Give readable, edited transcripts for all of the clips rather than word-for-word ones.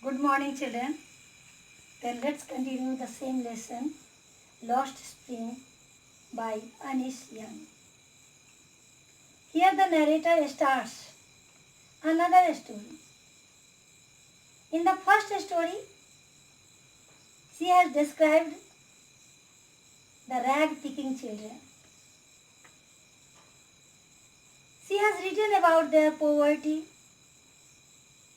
Good morning, children. Then let's continue the same lesson, Lost Spring by Anish Young. Here the narrator starts another story. In the first story, she has described the rag-picking children. She has written about their poverty,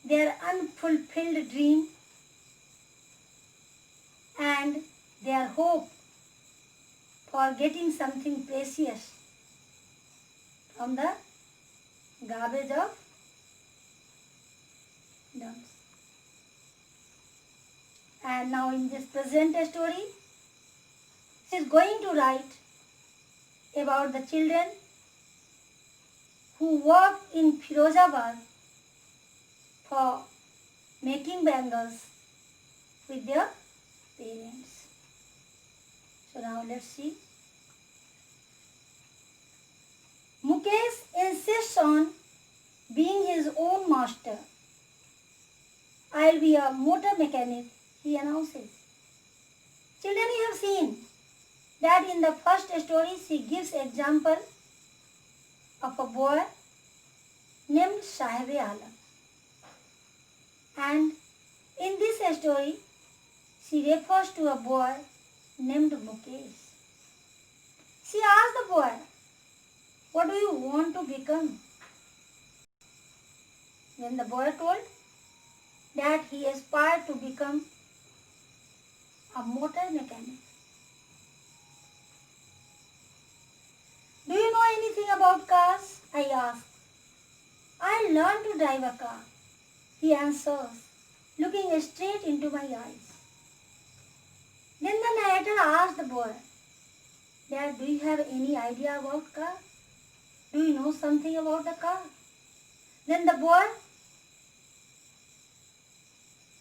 their unfulfilled dream, and their hope for getting something precious from the garbage of dumps. And now in this present story, she is going to write about the children who work in Firozabad for making bangles with their parents. So now let's see. Mukesh insists on being his own master. I'll be a motor mechanic, he announces. Children, you have seen that in the first story she gives example of a boy named Sahib Alam. And in this story, she refers to a boy named Mukesh. She asked the boy, "What do you want to become?" Then the boy told that he aspired to become a motor mechanic. "Do you know anything about cars?" I asked. "I learned to drive a car," he answers, looking straight into my eyes. Then the narrator asked the boy, "Dad, do you have any idea about car? Do you know something about the car?" Then the boy,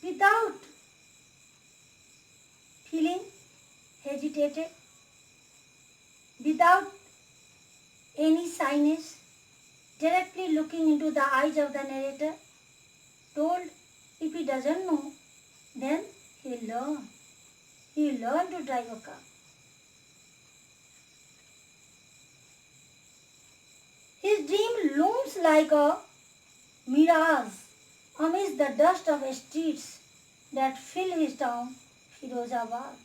without feeling hesitated, without any shyness, directly looking into the eyes of the narrator, told if he doesn't know, then he'll learn. He'll learn to drive a car. His dream looms like a mirage amidst the dust of streets that fill his town, Firozabad.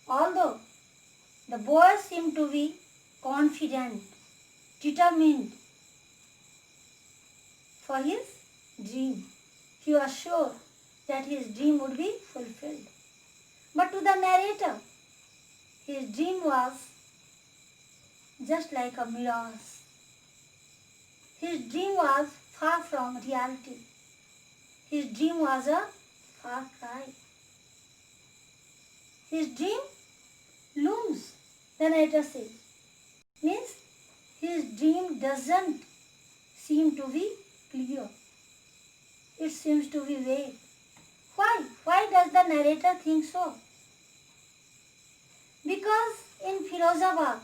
Although the boy seemed to be confident, determined for his dream, he was sure that his dream would be fulfilled. But to the narrator, his dream was just like a mirage. His dream was far from reality. His dream was a far cry. His dream looms, the narrator says. Means his dream doesn't seem to be clear. It seems to be vague. Why? Why does the narrator think so? Because in Firozabad,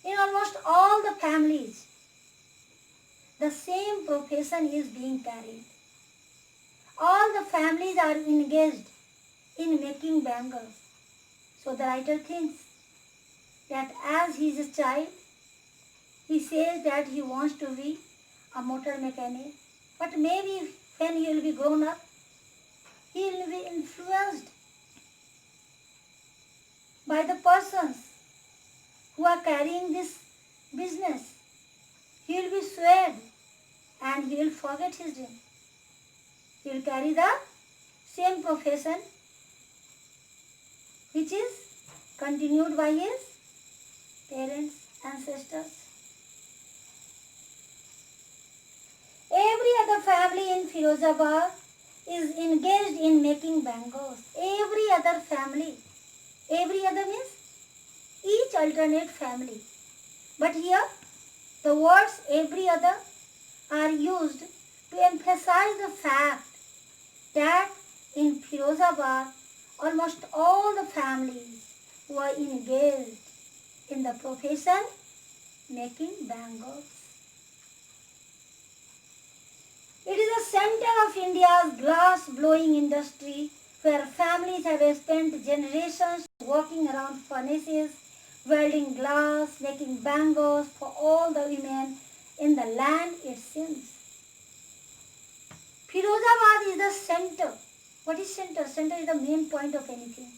in almost all the families, the same profession is being carried. All the families are engaged in making bangles. So the writer thinks that as he is a child, he says that he wants to be a motor mechanic. But maybe when he will be grown up, he will be influenced by the persons who are carrying this business. He will be swayed and he will forget his dream. He will carry the same profession which is continued by his parents, ancestors. Every other family in Firozabad is engaged in making bangles. Every other family. Every other means each alternate family. But here, the words every other are used to emphasize the fact that in Firozabad, almost all the families were engaged in the profession making bangles. It is center of India's glass blowing industry, where families have spent generations working around furnaces, welding glass, making bangles for all the women in the land, it seems. Firozabad is the center. What is center? Center is the main point of anything.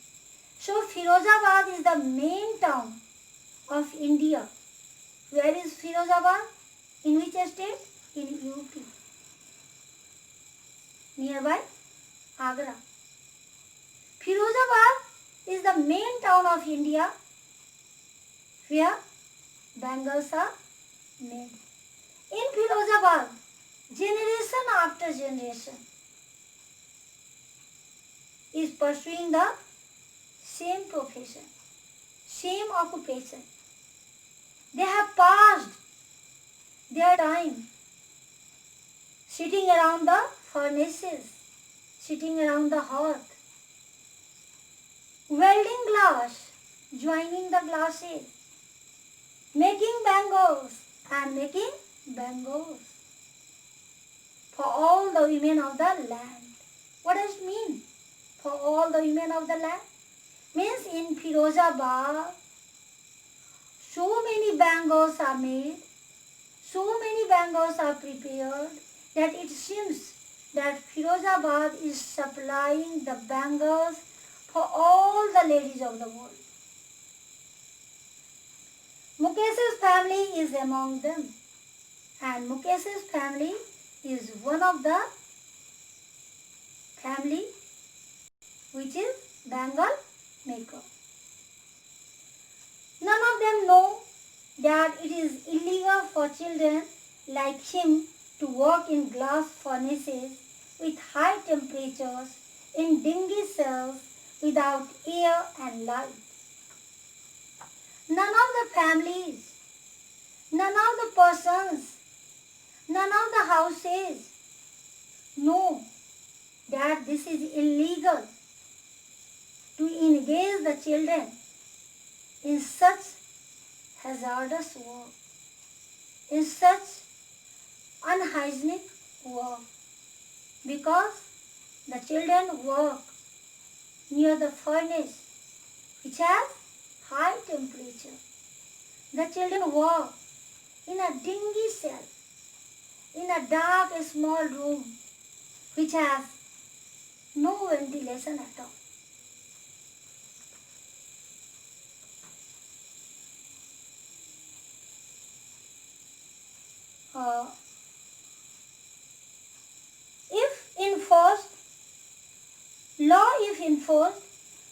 So Firozabad is the main town of India. Where is Firozabad? In which state? In UP. Nearby Agra. Firozabad is the main town of India where bangles are made. In Firozabad, generation after generation is pursuing the same profession, same occupation. They have passed their time sitting around the furnaces, sitting around the hearth, welding glass, joining the glasses, making bangles and making bangles for all the women of the land. What does it mean? For all the women of the land? Means in Firozabad, so many bangles are made, so many bangles are prepared that it seems that Firozabad is supplying the bangles for all the ladies of the world. Mukesh's family is among them, and Mukesh's family is one of the family which is bangle maker. None of them know that it is illegal for children like him to work in glass furnaces with high temperatures in dingy cells without air and light. None of the families, none of the persons, none of the houses know that this is illegal to engage the children in such hazardous work, in such unhygienic work, because the children work near the furnace which has high temperature. The children work in a dingy cell, in a dark small room which has no ventilation at all. If enforced,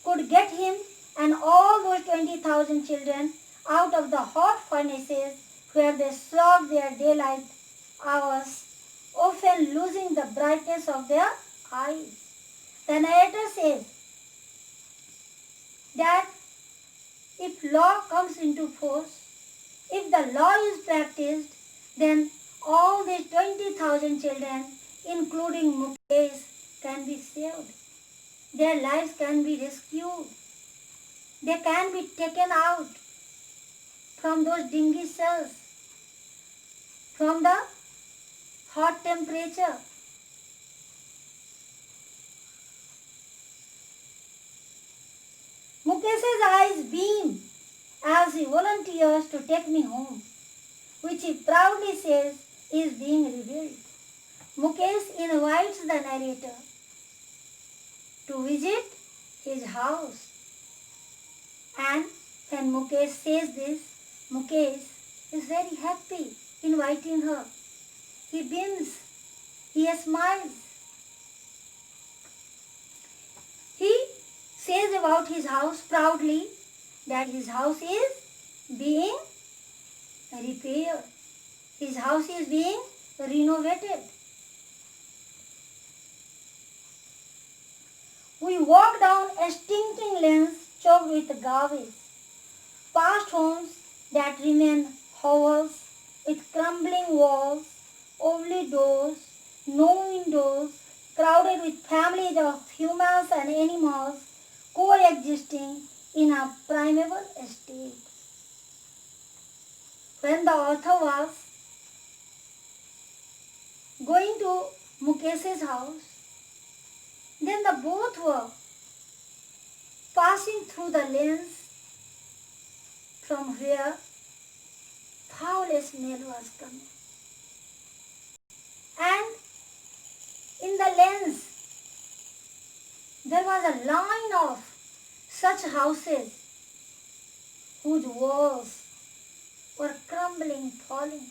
could get him and all those 20,000 children out of the hot furnaces where they slog their daylight hours, often losing the brightness of their eyes. The narrator says that if law comes into force, if the law is practiced, then all these 20,000 children, including Mukesh, can be saved. Their lives can be rescued. They can be taken out from those dingy cells, from the hot temperature. Mukesh's eyes beam as he volunteers to take me home, which he proudly says is being revealed. Mukesh invites the narrator to visit his house. And when Mukesh says this, Mukesh is very happy inviting her. He beams, he smiles. He says about his house proudly that his house is being repaired. His house is being renovated. We walk down stinking lanes choked with garbage, past homes that remain hovels with crumbling walls, ugly doors, no windows, crowded with families of humans and animals coexisting in a primeval state. When the author was going to Mukesh's house. Then the both were passing through the lanes from where foul smell was coming. And in the lanes there was a line of such houses whose walls were crumbling, falling,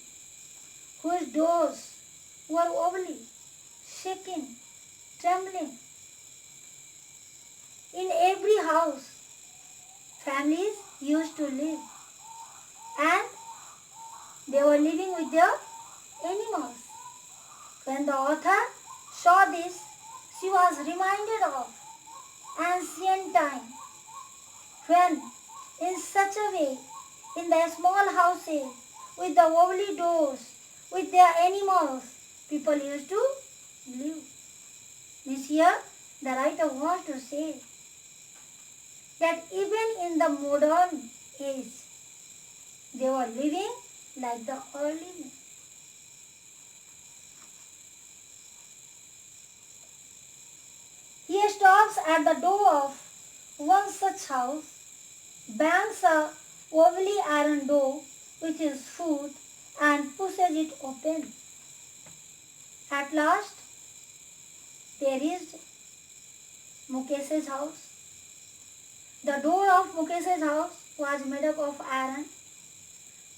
whose doors were wobbly, shaking, trembling. In every house, families used to live, and they were living with their animals. When the author saw this, she was reminded of ancient time when, in such a way, in the small houses with the wobbly doors, with their animals, people used to live. Means here, the writer wants to say that even in the modern age, they were living like the early men. He stops at the door of one such house, bangs a wobbly iron door with his foot and pushes it open. At last, they reached Mukesh's house. The door of Mukesh's house was made up of iron.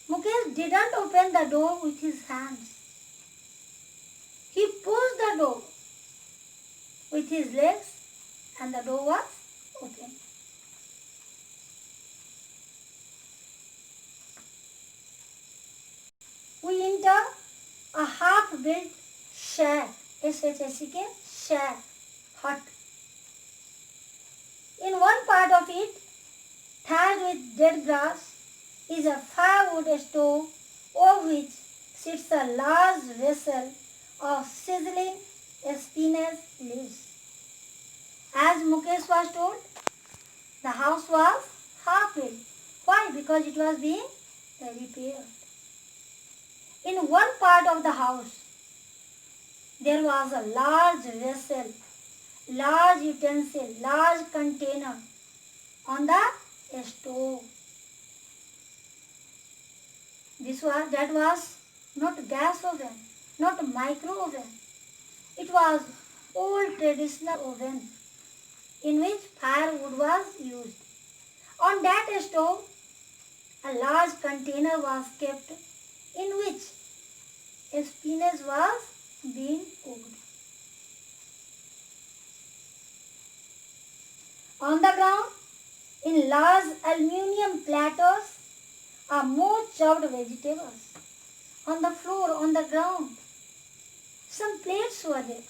Mukesh didn't open the door with his hands. He pushed the door with his legs and the door was open. We enter a half-built shack, S-H-A-C-K, shack, hut. In one part of it, thatched with dead grass, is a firewood stove over which sits a large vessel of sizzling spinach leaves. As Mukesh was told, the house was half-built. Why? Because it was being repaired. In one part of the house, there was a large vessel, large utensil, large container on the stove. That was not gas oven, not micro oven. It was old traditional oven in which firewood was used. On that stove, a large container was kept in which spinach was being cooked. On the ground, in large aluminium platters, are more chopped vegetables. On the floor, on the ground, some plates were there.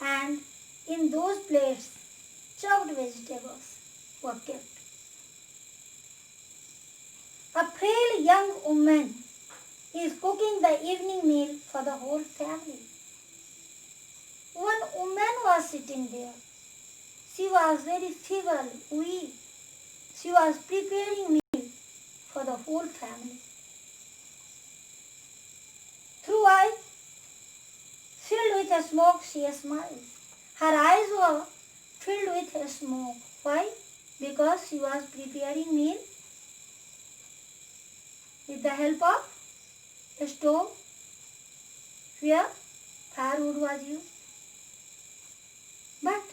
And in those plates, chopped vegetables were kept. A frail young woman is cooking the evening meal for the whole family. One woman was sitting there. She was very feeble, weak. She was preparing meal for the whole family. Through eyes filled with smoke, she smiled. Her eyes were filled with smoke. Why? Because she was preparing meal with the help of a stove where firewood was used. But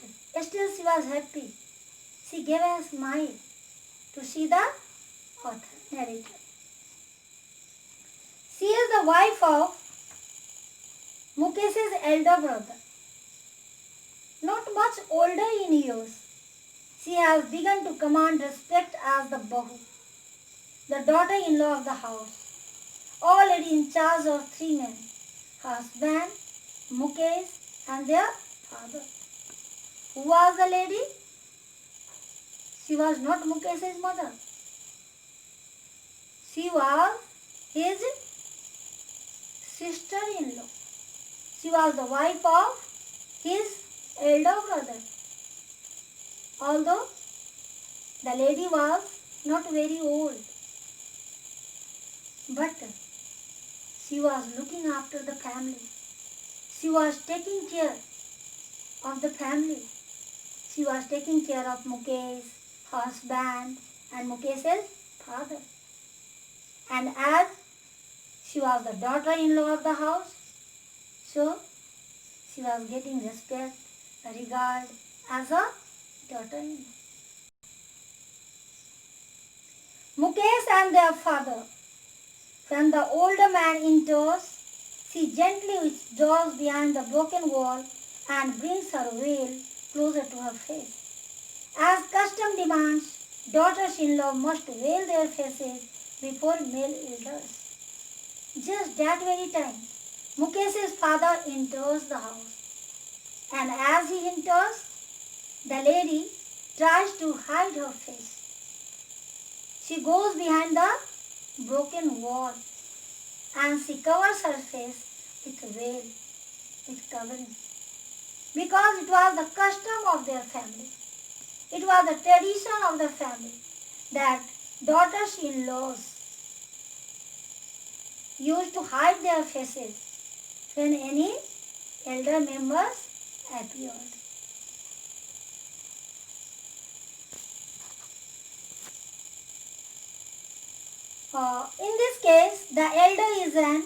still she was happy. She gave a smile to see the author, narrator. She is the wife of Mukesh's elder brother. Not much older in years, she has begun to command respect as the Bahu, the daughter-in-law of the house, already in charge of 3 men, her husband, Mukesh, and their father. Who was the lady? She was not Mukesh's mother. She was his sister-in-law. She was the wife of his elder brother. Although the lady was not very old, but she was looking after the family. She was taking care of the family. She was taking care of Mukesh's husband and Mukesh's father. And as she was the daughter-in-law of the house, so she was getting respect, regard as a daughter-in-law. Mukesh and their father. When the older man enters, she gently withdraws behind the broken wall and brings her veil closer to her face. As custom demands, daughters-in-law must veil their faces before male elders. Just that very time, Mukesh's father enters the house. And as he enters, the lady tries to hide her face. She goes behind the broken wall and she covers her face with a veil, with covering. Because it was the custom of their family. It was the tradition of the family that daughters-in-laws used to hide their faces when any elder members appeared. In this case, the elder is an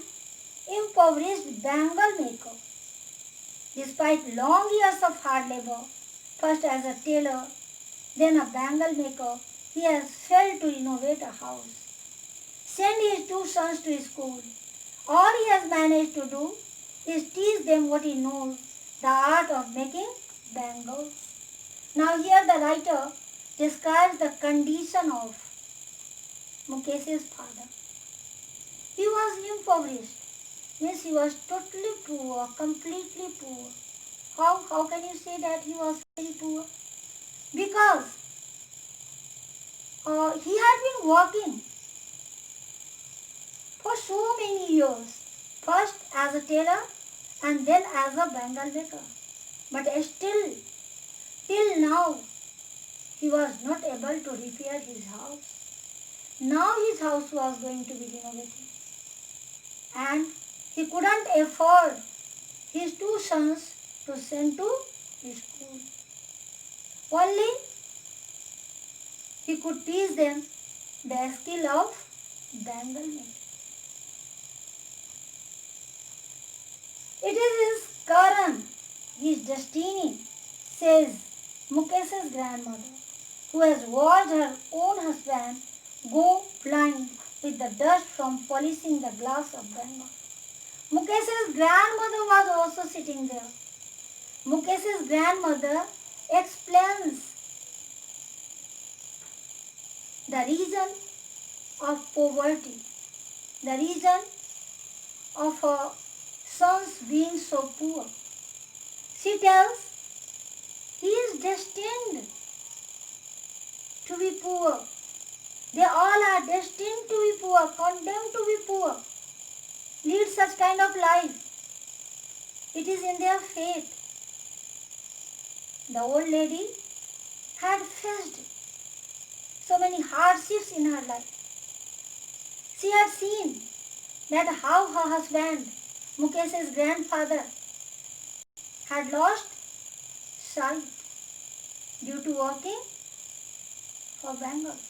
impoverished bangle maker. Despite long years of hard labor, first as a tailor, then a bangle maker, he has failed to renovate a house, send his two sons to school. All he has managed to do is teach them what he knows, the art of making bangles. Now here the writer describes the condition of Mukesh's father. He was impoverished, means he was totally poor, completely poor. How can you say that he was very poor? Because he had been working for so many years, first as a tailor and then as a bangle maker. But still, till now, he was not able to repair his house. Now his house was going to be renovated. And he couldn't afford his two sons to send to school. Only he could teach them the skill of bangle making. It is his Karan, his destiny, says Mukesh's grandmother, who has watched her own husband go blind with the dust from polishing the glass of Bengal. Mukesh's grandmother was also sitting there. Mukesh's grandmother explains the reason of poverty, the reason of her sons being so poor. She tells he is destined to be poor. They all are destined to be poor, condemned to be poor, lead such kind of life. It is in their fate. The old lady had faced so many hardships in her life. She had seen that how her husband, Mukesh's grandfather, had lost sight due to working for bangles.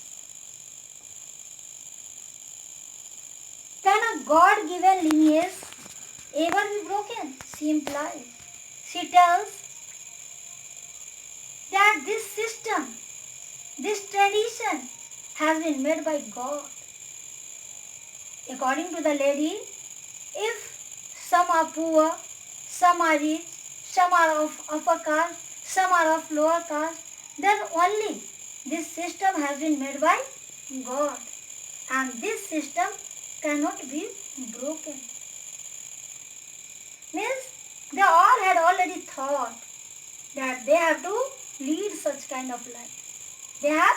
Can a God-given lineage ever be broken? She implies. She tells that this system, this tradition has been made by God. According to the lady, if some are poor, some are rich, some are of upper caste, some are of lower caste, then only this system has been made by God. And this system cannot be broken. Means they all had already thought that they have to lead such kind of life. They have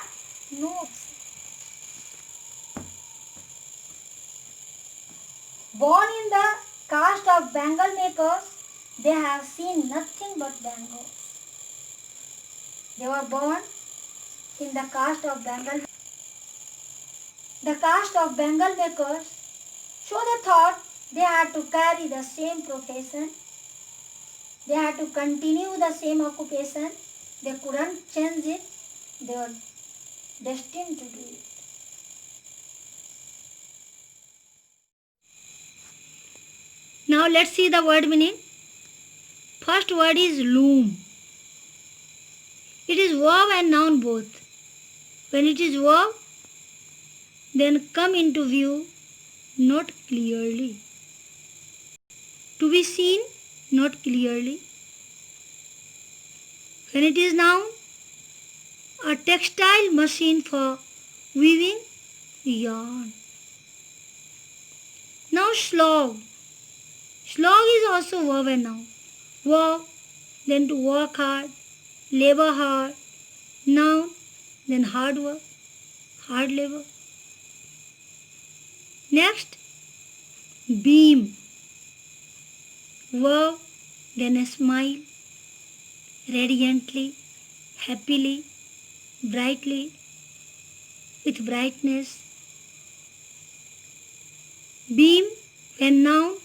no option. Born in the caste of bangle makers, they have seen nothing but bangles. They were born in the caste of bangle makers, so they thought they had to carry the same profession They had to continue the same occupation. They couldn't change it. They were destined to do it. Now let's see the word meaning. First word is loom. It is verb and noun both. When it is verb, then come into view, not clearly. To be seen, not clearly. When it is noun, a textile machine for weaving yarn. Now slog. Slog is also verb and noun. Verb, then to work hard, labor hard. Noun, then hard work, hard labor. Next, beam. Verb, then a smile, radiantly, happily, brightly, with brightness. Beam, when noun,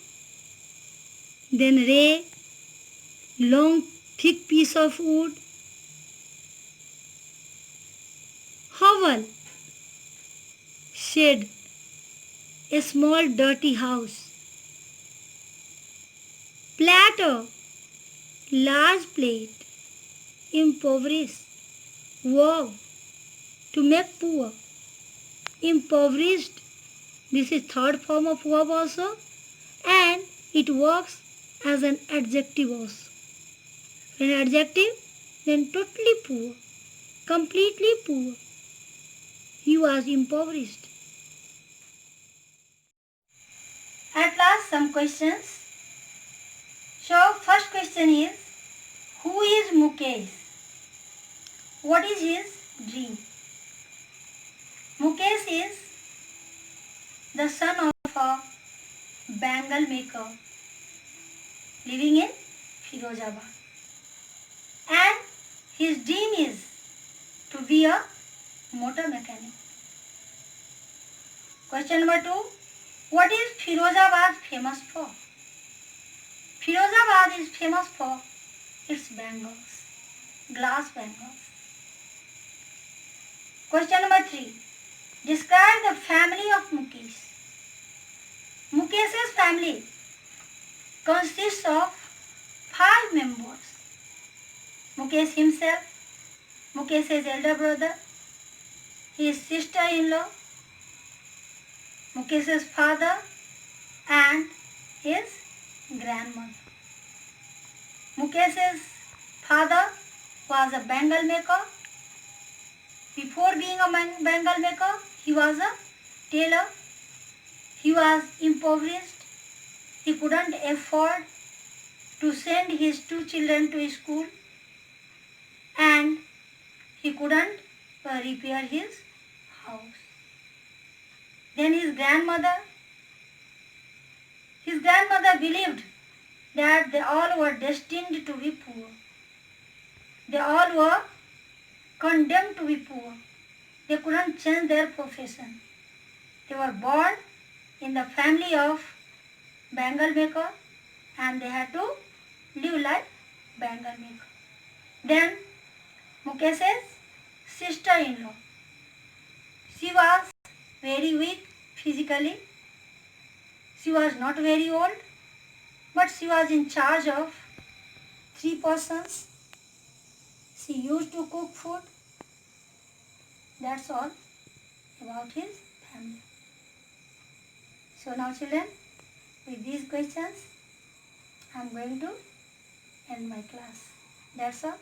then ray, long thick piece of wood. Hovel, shed, a small dirty house. Platter, large plate, impoverish. Verb, to make poor, impoverished. This is third form of verb also, and it works as an adjective also. When adjective, then totally poor, completely poor. He was impoverished. At last, some questions. So, first question is, who is Mukesh? What is his dream? Mukesh is the son of a bangle maker living in Firozabad. And his dream is to be a motor mechanic. Question number 2. What is Firozabad famous for? Firozabad is famous for its bangles, glass bangles. Question number 3. Describe the family of Mukesh. Mukesh's family consists of 5 members. Mukesh himself, Mukesh's elder brother, his sister-in-law, Mukesh's father, and his grandmother. Mukesh's father was a bangle maker. Before being a bangle maker, he was a tailor. He was impoverished. He couldn't afford to send his 2 children to school, and he couldn't repair his house. Then his grandmother believed that they all were destined to be poor. They all were condemned to be poor. They couldn't change their profession. They were born in the family of bangle maker, and they had to live like bangle maker. Then Mukesh's sister-in-law. She was very weak physically. She was not very old, but she was in charge of 3 persons. She used to cook food. That's all about his family. So now children, with these questions, I am going to end my class. That's all.